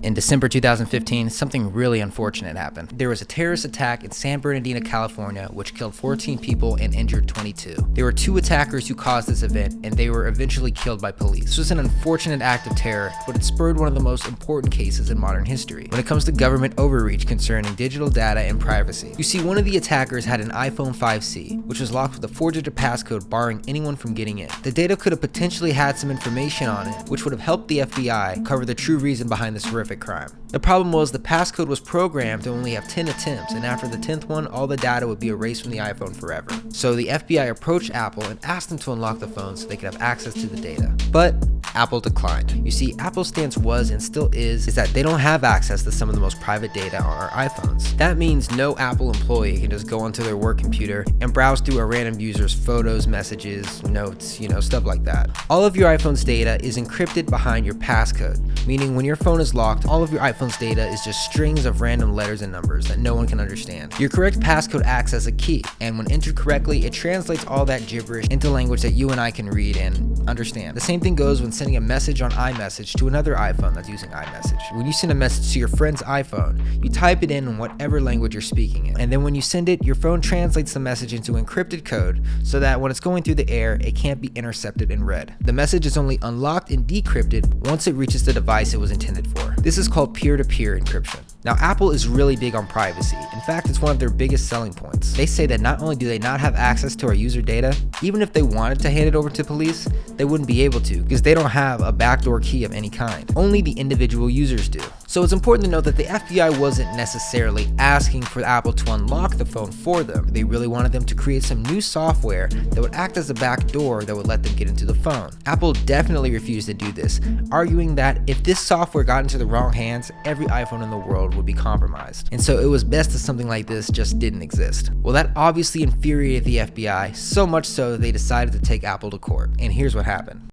In December 2015, something really unfortunate happened. There was a terrorist attack in San Bernardino, California, which killed 14 people and injured 22. There were 2 attackers who caused this event, and they were eventually killed by police. This was an unfortunate act of terror, but it spurred one of the most important cases in modern history when it comes to government overreach concerning digital data and privacy. You see, one of the attackers had an iPhone 5C, which was locked with a 4-digit passcode barring anyone from getting in. The data could have potentially had some information on it, which would have helped the FBI cover the true reason behind this horrific crime. The problem was the passcode was programmed to only have 10 attempts, and after the 10th one, all the data would be erased from the iPhone forever. So the FBI approached Apple and asked them to unlock the phone so they could have access to the data. But Apple declined. You see, Apple's stance was and still is that they don't have access to some of the most private data on our iPhones. That means no Apple employee can just go onto their work computer and browse through a random user's photos, messages, notes, stuff like that. All of your iPhone's data is encrypted behind your passcode, meaning when your phone is locked, all of your iPhone's data is just strings of random letters and numbers that no one can understand. Your correct passcode acts as a key, and when entered correctly, it translates all that gibberish into language that you and I can read and understand. The same thing goes when sending a message on iMessage to another iPhone that's using iMessage. When you send a message to your friend's iPhone, you type it in whatever language you're speaking in, and then when you send it, your phone translates the message into encrypted code so that when it's going through the air, it can't be intercepted and read. The message is only unlocked and decrypted once it reaches the device it was intended for. This is called peer-to-peer encryption. Now, Apple is really big on privacy. In fact, it's one of their biggest selling points. They say that not only do they not have access to our user data, even if they wanted to hand it over to police, they wouldn't be able to because they don't have a backdoor key of any kind. Only the individual users do. So it's important to note that the FBI wasn't necessarily asking for Apple to unlock the phone for them. They really wanted them to create some new software that would act as a backdoor that would let them get into the phone. Apple definitely refused to do this, arguing that if this software got into the wrong hands, every iPhone in the world would be compromised. And so it was best that something like this just didn't exist. Well, that obviously infuriated the FBI, so much so that they decided to take Apple to court. And here's what happened.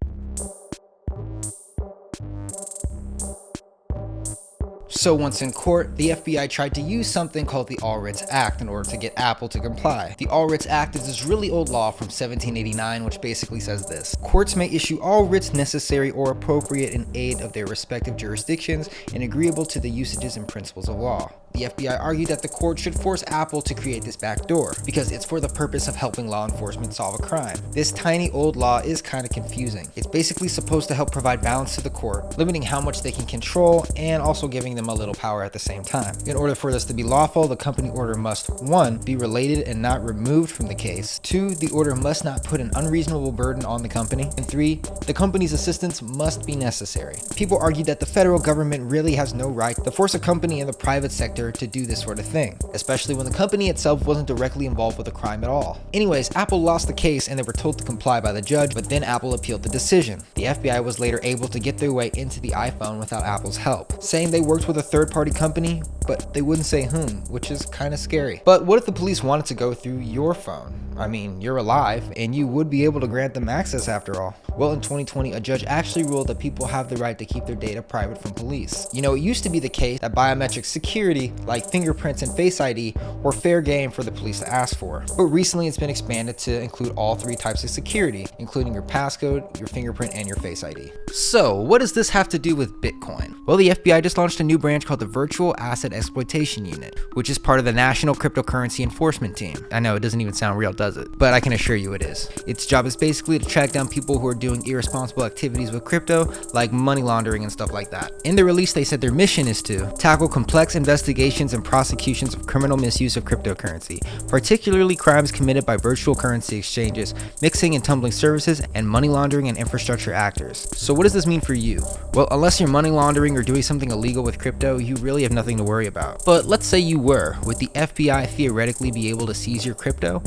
So once in court, the FBI tried to use something called the All Writs Act in order to get Apple to comply. The All Writs Act is this really old law from 1789, which basically says this: courts may issue all writs necessary or appropriate in aid of their respective jurisdictions and agreeable to the usages and principles of law. The FBI argued that the court should force Apple to create this backdoor because it's for the purpose of helping law enforcement solve a crime. This tiny old law is kind of confusing. It's basically supposed to help provide balance to the court, limiting how much they can control and also giving them a little power at the same time. In order for this to be lawful, the company order must 1. Be related and not removed from the case, 2. The order must not put an unreasonable burden on the company, and 3. The company's assistance must be necessary. People argued that the federal government really has no right to force a company in the private sector to do this sort of thing, especially when the company itself wasn't directly involved with a crime at all. Anyways, Apple lost the case and they were told to comply by the judge, but then Apple appealed the decision. The FBI was later able to get their way into the iPhone without Apple's help, saying they worked with a third-party company, but they wouldn't say whom, which is kind of scary. But what if the police wanted to go through your phone? I mean, you're alive, and you would be able to grant them access after all. Well, in 2020, a judge actually ruled that people have the right to keep their data private from police. It used to be the case that biometric security, like fingerprints and Face ID, were fair game for the police to ask for. But recently, it's been expanded to include all 3 types of security, including your passcode, your fingerprint, and your Face ID. So, what does this have to do with Bitcoin? Well, the FBI just launched a new branch called the Virtual Asset Exploitation Unit, which is part of the National Cryptocurrency Enforcement Team. I know it doesn't even sound real, does it? But I can assure you it is. Its job is basically to track down people who are doing irresponsible activities with crypto, like money laundering and stuff like that. In the release, they said their mission is to tackle complex investigations and prosecutions of criminal misuse of cryptocurrency, particularly crimes committed by virtual currency exchanges, mixing and tumbling services, and money laundering and infrastructure actors. So what does this mean for you? Well, unless you're money laundering or doing something illegal with crypto, you really have nothing to worry about. But let's say you were. Would the FBI theoretically be able to seize your crypto?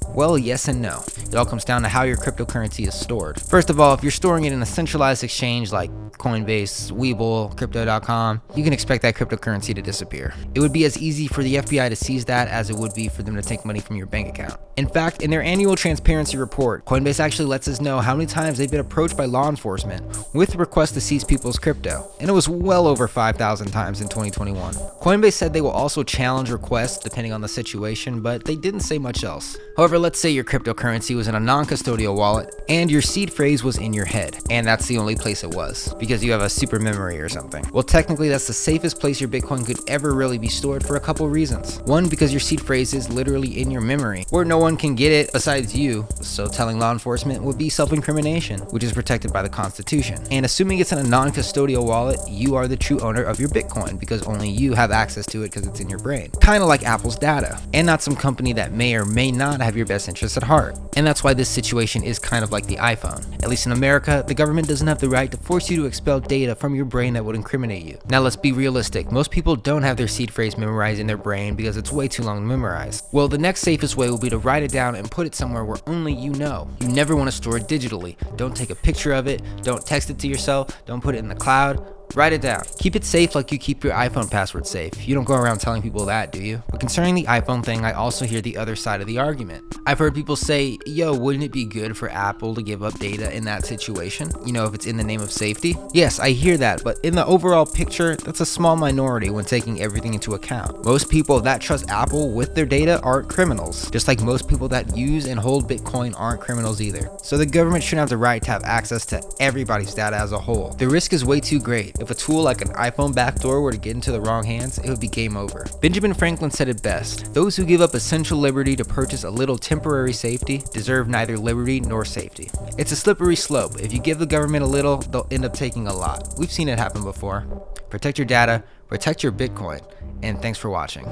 Well, yes and no. It all comes down to how your cryptocurrency is stored. First of all, if you're storing it in a centralized exchange like Coinbase, Webull, Crypto.com, you can expect that cryptocurrency to disappear. It would be as easy for the FBI to seize that as it would be for them to take money from your bank account. In fact, in their annual transparency report, Coinbase actually lets us know how many times they've been approached by law enforcement with requests to seize people's crypto, and it was well over 5,000 times in 2021. Coinbase said they will also challenge requests depending on the situation, but they didn't say much else. However, let's say your cryptocurrency was in a non-custodial wallet and your seed phrase was in your head, and that's the only place it was because you have a super memory or something. Well, technically that's the safest place your Bitcoin could ever really be stored for a couple reasons. One, because your seed phrase is literally in your memory where no one can get it besides you, so telling law enforcement would be self-incrimination, which is protected by the Constitution. And assuming it's in a non-custodial wallet, you are the true owner of your Bitcoin because only you have access to it because it's in your brain. Kind of like Apple's data, and not some company that may or may not have your best interests at heart. And that's why this situation is kind of like the iPhone. At least in America, the government doesn't have the right to force you to expel data from your brain that would incriminate you. Now let's be realistic, most people don't have their seed phrase memorized in their brain because it's way too long to memorize. Well, the next safest way will be to write it down and put it somewhere where only you know. You never want to store it digitally. Don't take a picture of it, don't text it to yourself, don't put it in the cloud. Write it down. Keep it safe like you keep your iPhone password safe. You don't go around telling people that, do you? But concerning the iPhone thing, I also hear the other side of the argument. I've heard people say, yo, wouldn't it be good for Apple to give up data in that situation? You know, if it's in the name of safety? Yes, I hear that, but in the overall picture, that's a small minority when taking everything into account. Most people that trust Apple with their data aren't criminals, just like most people that use and hold Bitcoin aren't criminals either. So the government shouldn't have the right to have access to everybody's data as a whole. The risk is way too great. If a tool like an iPhone backdoor were to get into the wrong hands, it would be game over. Benjamin Franklin said it best: those who give up essential liberty to purchase a little temporary safety deserve neither liberty nor safety. It's a slippery slope. If you give the government a little, they'll end up taking a lot. We've seen it happen before. Protect your data, protect your Bitcoin, and thanks for watching.